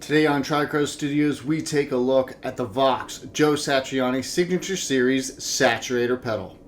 Today on Tricro Studios, we take a look at the VOX Joe Satriani Signature Series Satchurator pedal.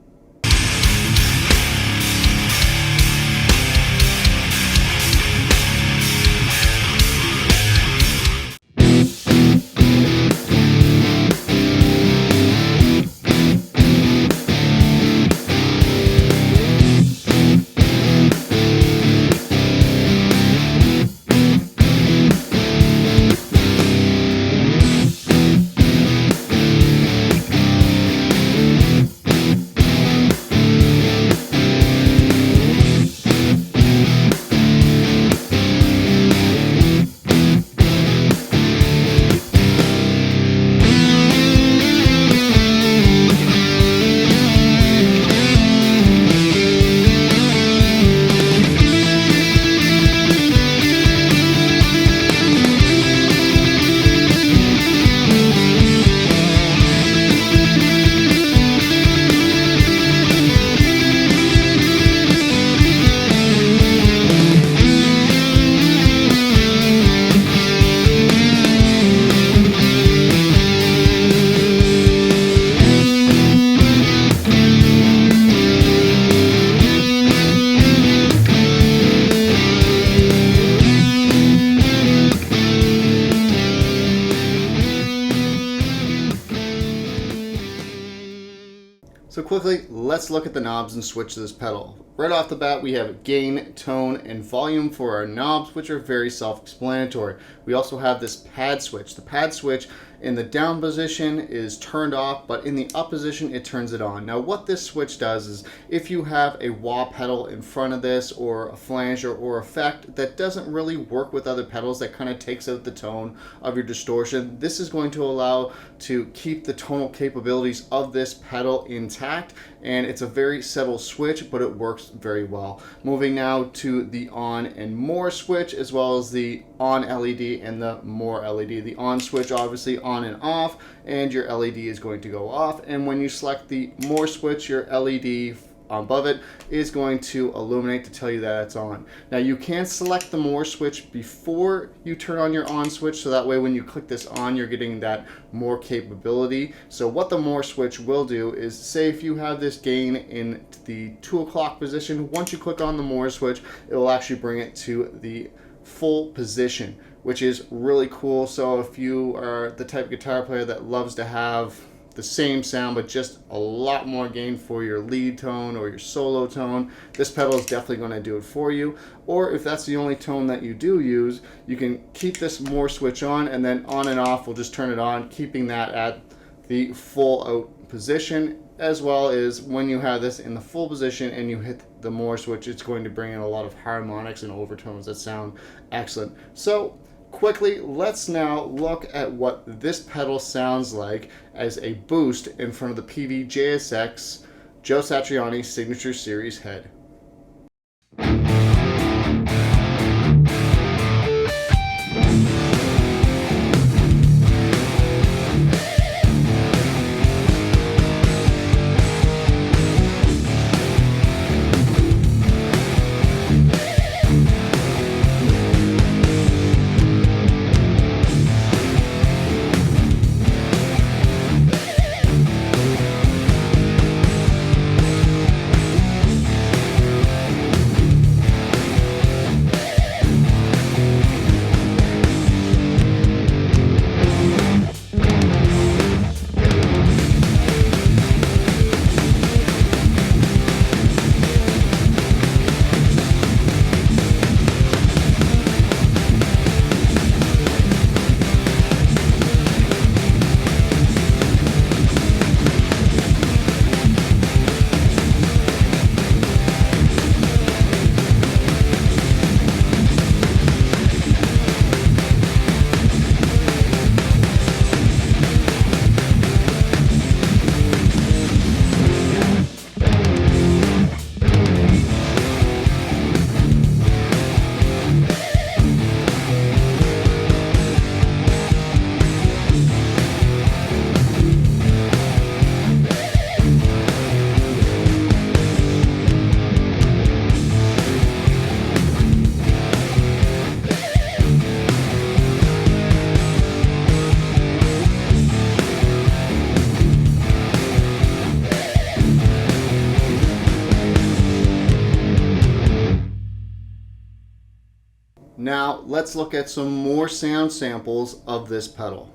So quickly, let's look at the knobs and switch this pedal. Right off the bat, we have gain, tone, and volume for our knobs, which are very self-explanatory. We also have this pad switch. The pad switch in the down position is turned off, but in the up position, it turns it on. Now, what this switch does is if you have a wah pedal in front of this, or a flanger or effect that doesn't really work with other pedals, that kind of takes out the tone of your distortion, this is going to allow to keep the tonal capabilities of this pedal intact, and it's a very subtle switch, but it works very well. Moving now to the on and more switch, as well as the on LED and the more LED. The on switch obviously on and off, and your LED is going to go off, and when you select the more switch, your LED above it is going to illuminate to tell you that it's on. Now you can select the more switch before you turn on your on switch, so that way when you click this on, you're getting that more capability. So what the more switch will do is, say if you have this gain in the 2 o'clock position, once you click on the more switch, it will actually bring it to the full position, which is really cool. So if you are the type of guitar player that loves to have the same sound but just a lot more gain for your lead tone or your solo tone, this pedal is definitely going to do it for you. Or if that's the only tone that you do use, you can keep this more switch on, and then on and off will just turn it on, keeping that at the full out position, as well as when you have this in the full position and you hit the more switch, it's going to bring in a lot of harmonics and overtones that sound excellent. So quickly, let's now look at what this pedal sounds like as a boost in front of the Peavey JSX Joe Satriani Signature Series head. now let's look at some more sound samples of this pedal.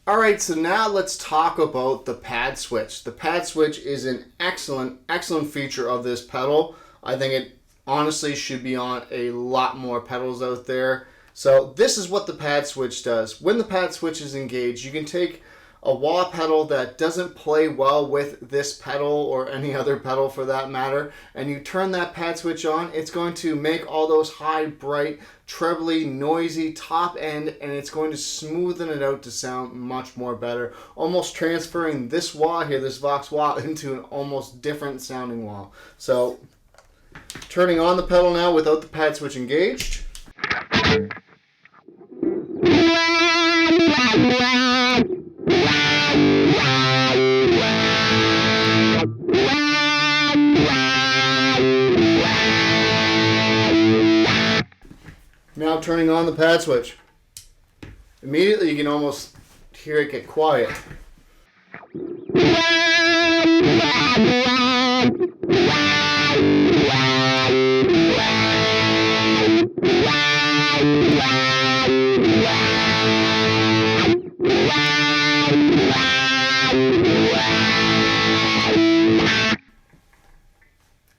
Alright, so now let's talk about the pad switch. The pad switch is an excellent feature of this pedal. I think it honestly should be on a lot more pedals out there. So this is what the pad switch does. When the pad switch is engaged, you can take a wah pedal that doesn't play well with this pedal or any other pedal for that matter, and you turn that pad switch on, it's going to make all those high, bright, trebly, noisy top end, and it's going to smoothen it out to sound much more better, almost transferring this wah here, this VOX wah, into an almost different sounding wah. So turning on the pedal now without the pad switch engaged. Now turning on the pad switch. Immediately you can almost hear it get quiet.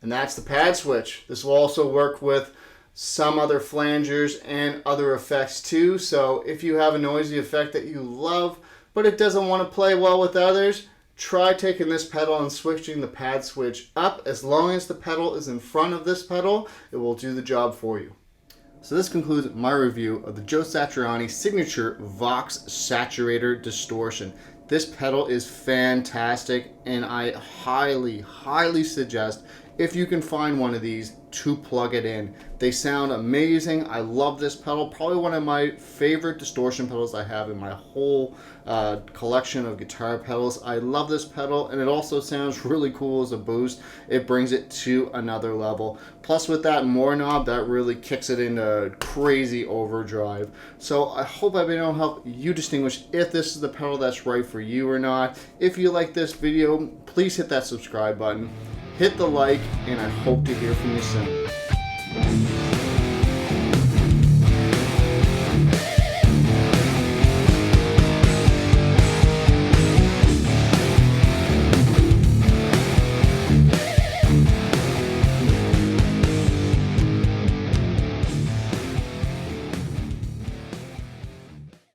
And that's the pad switch. This will also work with some other flangers and other effects too. So if you have a noisy effect that you love, but it doesn't want to play well with others, try taking this pedal and switching the pad switch up. As long as the pedal is in front of this pedal, it will do the job for you. So this concludes my review of the Joe Satriani signature VOX Satchurator Distortion. This pedal is fantastic, and I highly suggest, if you can find one of these, to plug it in. They sound amazing. I love this pedal. Probably one of my favorite distortion pedals I have in my whole collection of guitar pedals. I love this pedal, and it also sounds really cool as a boost. It brings it to another level. Plus with that more knob, that really kicks it into crazy overdrive. So I hope I've been able to help you distinguish if this is the pedal that's right for you or not. If you like this video, please hit that subscribe button. Hit the like, and I hope to hear from you soon.